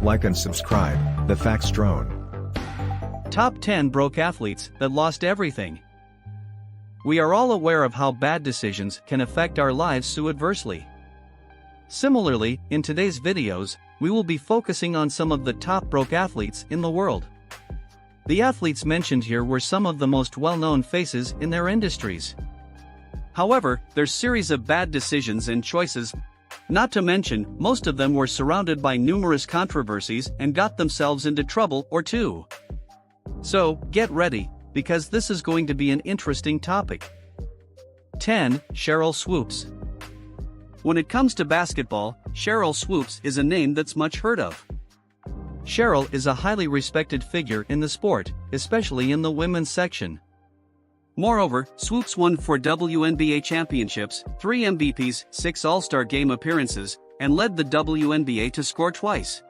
Like and subscribe, The Facts Drone. Top 10 broke athletes that lost everything. We are all aware of how bad decisions can affect our lives so adversely. Similarly, in today's videos, we will be focusing on some of the top broke athletes in the world. The athletes mentioned here were some of the most well-known faces in their industries. However, their series of bad decisions and choices, not to mention, most of them were surrounded by numerous controversies and got themselves into trouble or two. So, get ready, because this is going to be an interesting topic. 10. Sheryl Swoopes. When it comes to basketball, Sheryl Swoopes is a name that's much heard of. Sheryl is a highly respected figure in the sport, especially in the women's section. Moreover, Swoopes won 4 WNBA championships, 3 MVPs, 6 All-Star Game appearances, and led the WNBA to score twice.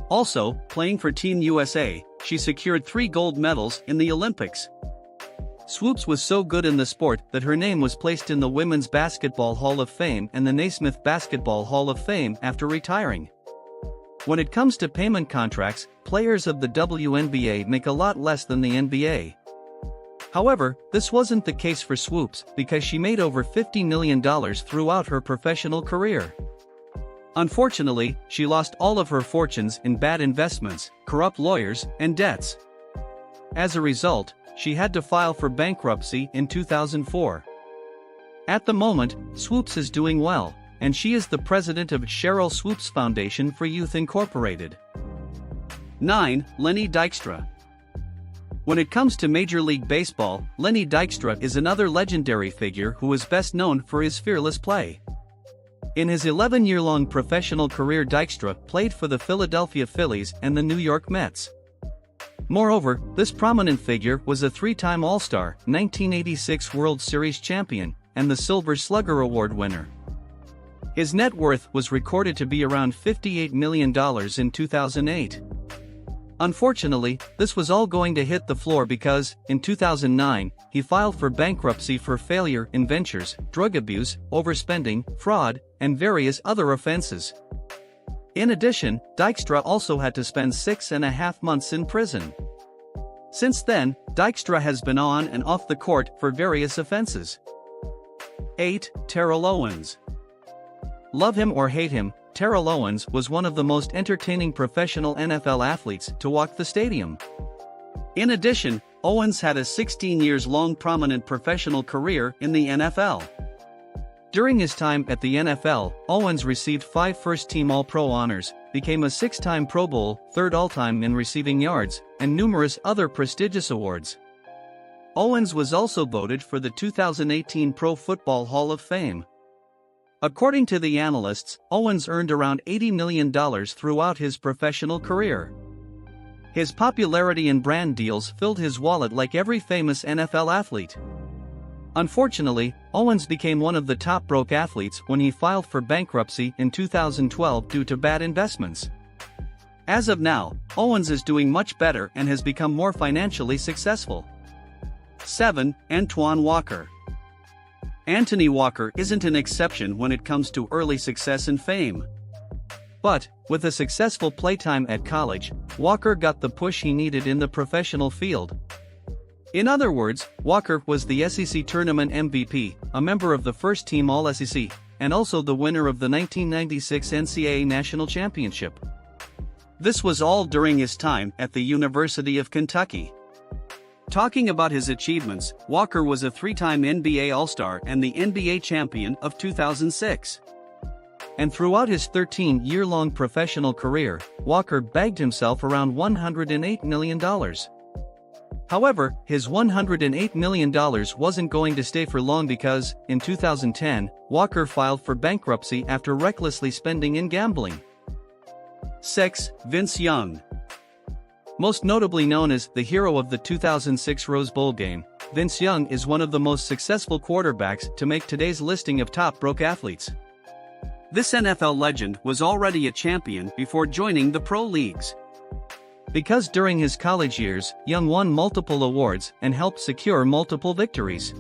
Also, playing for Team USA, she secured 3 gold medals in the Olympics. Swoopes was so good in the sport that her name was placed in the Women's Basketball Hall of Fame and the Naismith Basketball Hall of Fame after retiring. When it comes to payment contracts, players of the WNBA make a lot less than the NBA. However, this wasn't the case for Swoopes because she made over $50 million throughout her professional career. Unfortunately, she lost all of her fortunes in bad investments, corrupt lawyers, and debts. As a result, she had to file for bankruptcy in 2004. At the moment, Swoopes is doing well, and she is the president of Sheryl Swoopes Foundation for Youth Incorporated. 9. Lenny Dykstra. When it comes to Major League Baseball, Lenny Dykstra is another legendary figure who is best known for his fearless play. In his 11-year-long professional career, Dykstra played for the Philadelphia Phillies and the New York Mets. Moreover, this prominent figure was a 3-time All-Star, 1986 World Series champion, and the Silver Slugger Award winner. His net worth was recorded to be around $58 million in 2008. Unfortunately, this was all going to hit the floor because, in 2009, he filed for bankruptcy for failure in ventures, drug abuse, overspending, fraud, and various other offenses. In addition, Dykstra also had to spend 6.5 months in prison. Since then, Dykstra has been on and off the court for various offenses. 8. Terrell Owens. Love him or hate him, Terrell Owens was one of the most entertaining professional NFL athletes to walk the stadium. In addition, Owens had a 16-years-long prominent professional career in the NFL. During his time at the NFL, Owens received 5 first-team All-Pro honors, became a 6-time Pro Bowl, 3rd all-time in receiving yards, and numerous other prestigious awards. Owens was also voted for the 2018 Pro Football Hall of Fame. According to the analysts, Owens earned around $80 million throughout his professional career. His popularity and brand deals filled his wallet like every famous NFL athlete. Unfortunately, Owens became one of the top broke athletes when he filed for bankruptcy in 2012 due to bad investments. As of now, Owens is doing much better and has become more financially successful. 7. Antoine Walker. Anthony Walker isn't an exception when it comes to early success and fame. But, with a successful playtime at college, Walker got the push he needed in the professional field. In other words, Walker was the SEC Tournament MVP, a member of the first-team All-SEC, and also the winner of the 1996 NCAA National Championship. This was all during his time at the University of Kentucky. Talking about his achievements, Walker was a 3-time NBA All-Star and the NBA champion of 2006. And throughout his 13-year-long professional career, Walker bagged himself around $108 million. However, his $108 million wasn't going to stay for long because, in 2010, Walker filed for bankruptcy after recklessly spending in gambling. 6. Vince Young. Most notably known as the hero of the 2006 Rose Bowl game, Vince Young is one of the most successful quarterbacks to make today's listing of top broke athletes. This NFL legend was already a champion before joining the pro leagues. Because during his college years, Young won multiple awards and helped secure multiple victories.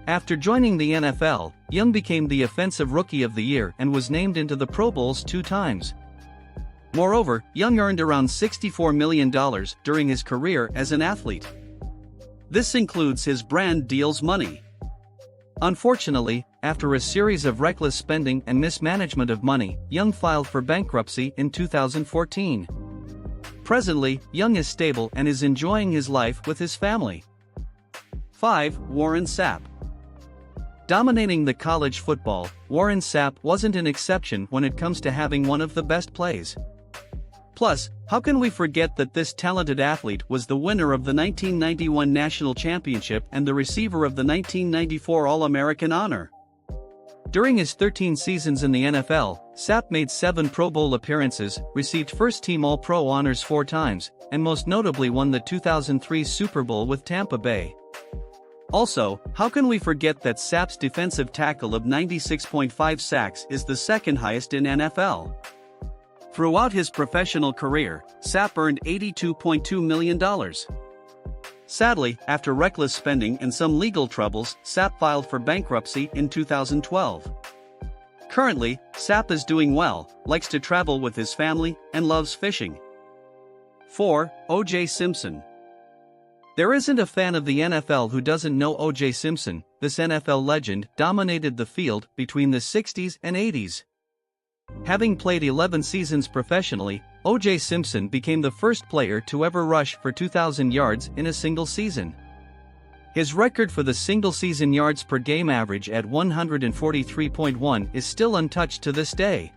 After joining the NFL, Young became the Offensive Rookie of the Year and was named into the Pro Bowls 2 times. Moreover, Young earned around $64 million during his career as an athlete. This includes his brand deals money. Unfortunately, after a series of reckless spending and mismanagement of money, Young filed for bankruptcy in 2014. Presently, Young is stable and is enjoying his life with his family. 5. Warren Sapp. Dominating the college football, Warren Sapp wasn't an exception when it comes to having one of the best plays. Plus, how can we forget that this talented athlete was the winner of the 1991 National Championship and the receiver of the 1994 All-American honor? During his 13 seasons in the NFL, Sapp made 7 Pro Bowl appearances, received first-team All-Pro honors 4 times, and most notably won the 2003 Super Bowl with Tampa Bay. Also, how can we forget that Sapp's defensive tackle of 96.5 sacks is the second highest in NFL? Throughout his professional career, Sapp earned $82.2 million. Sadly, after reckless spending and some legal troubles, Sapp filed for bankruptcy in 2012. Currently, Sapp is doing well, likes to travel with his family, and loves fishing. 4. O.J. Simpson. There isn't a fan of the NFL who doesn't know O.J. Simpson. This NFL legend dominated the field between the 60s and 80s. Having played 11 seasons professionally, O.J. Simpson became the first player to ever rush for 2,000 yards in a single season. His record for the single-season yards per game average at 143.1 is still untouched to this day.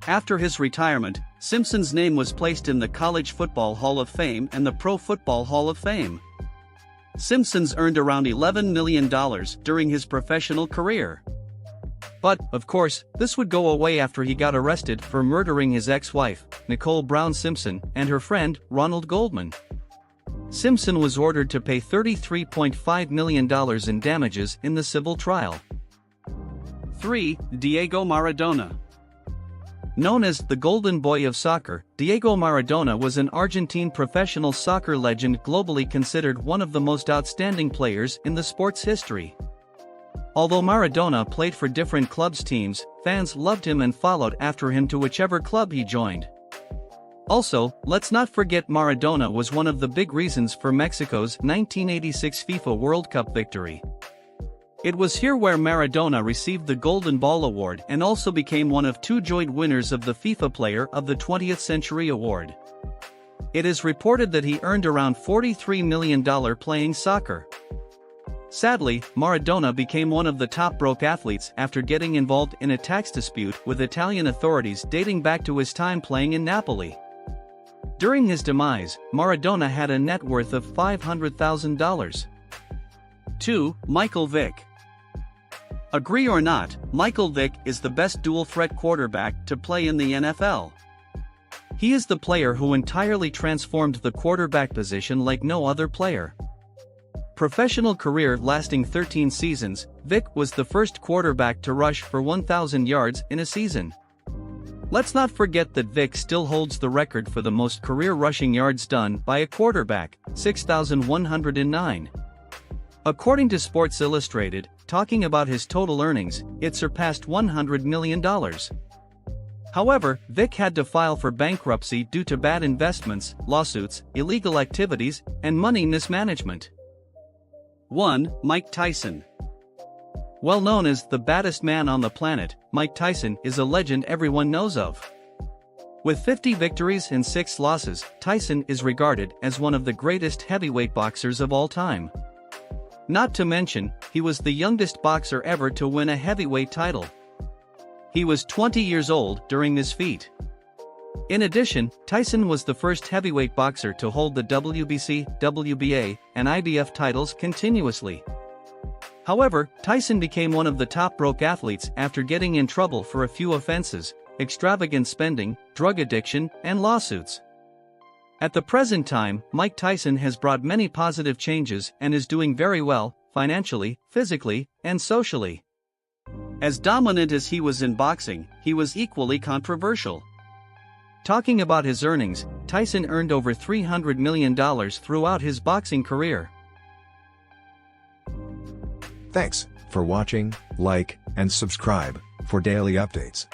After his retirement, Simpson's name was placed in the College Football Hall of Fame and the Pro Football Hall of Fame. Simpson's earned around $11 million during his professional career. But, of course, this would go away after he got arrested for murdering his ex-wife, Nicole Brown Simpson, and her friend, Ronald Goldman. Simpson was ordered to pay $33.5 million in damages in the civil trial. 3. Diego Maradona. Known as the Golden Boy of soccer, Diego Maradona was an Argentine professional soccer legend globally considered one of the most outstanding players in the sport's history. Although Maradona played for different clubs' teams, fans loved him and followed after him to whichever club he joined. Also, let's not forget Maradona was one of the big reasons for Mexico's 1986 FIFA World Cup victory. It was here where Maradona received the Golden Ball Award and also became one of 2 joint winners of the FIFA Player of the 20th Century Award. It is reported that he earned around $43 million playing soccer. Sadly, Maradona became one of the top broke athletes after getting involved in a tax dispute with Italian authorities dating back to his time playing in Napoli. During his demise, Maradona had a net worth of $500,000. 2. Michael Vick. Agree or not, Michael Vick is the best dual-threat quarterback to play in the NFL. He is the player who entirely transformed the quarterback position like no other player. Professional career lasting 13 seasons, Vick was the first quarterback to rush for 1,000 yards in a season. Let's not forget that Vick still holds the record for the most career rushing yards done by a quarterback, 6,109. According to Sports Illustrated, talking about his total earnings, it surpassed $100 million. However, Vick had to file for bankruptcy due to bad investments, lawsuits, illegal activities, and money mismanagement. 1. Mike Tyson. Well known as the baddest man on the planet, Mike Tyson is a legend everyone knows of. With 50 victories and 6 losses, Tyson is regarded as one of the greatest heavyweight boxers of all time. Not to mention, he was the youngest boxer ever to win a heavyweight title. He was 20 years old during this feat. In addition, Tyson was the first heavyweight boxer to hold the WBC, WBA, and IBF titles continuously. However, Tyson became one of the top broke athletes after getting in trouble for a few offenses: extravagant spending, drug addiction, and lawsuits. At the present time, Mike Tyson has brought many positive changes and is doing very well, financially, physically, and socially. As dominant as he was in boxing, he was equally controversial. Talking about his earnings, Tyson earned over $300 million throughout his boxing career. Thanks for watching, like, and subscribe for daily updates.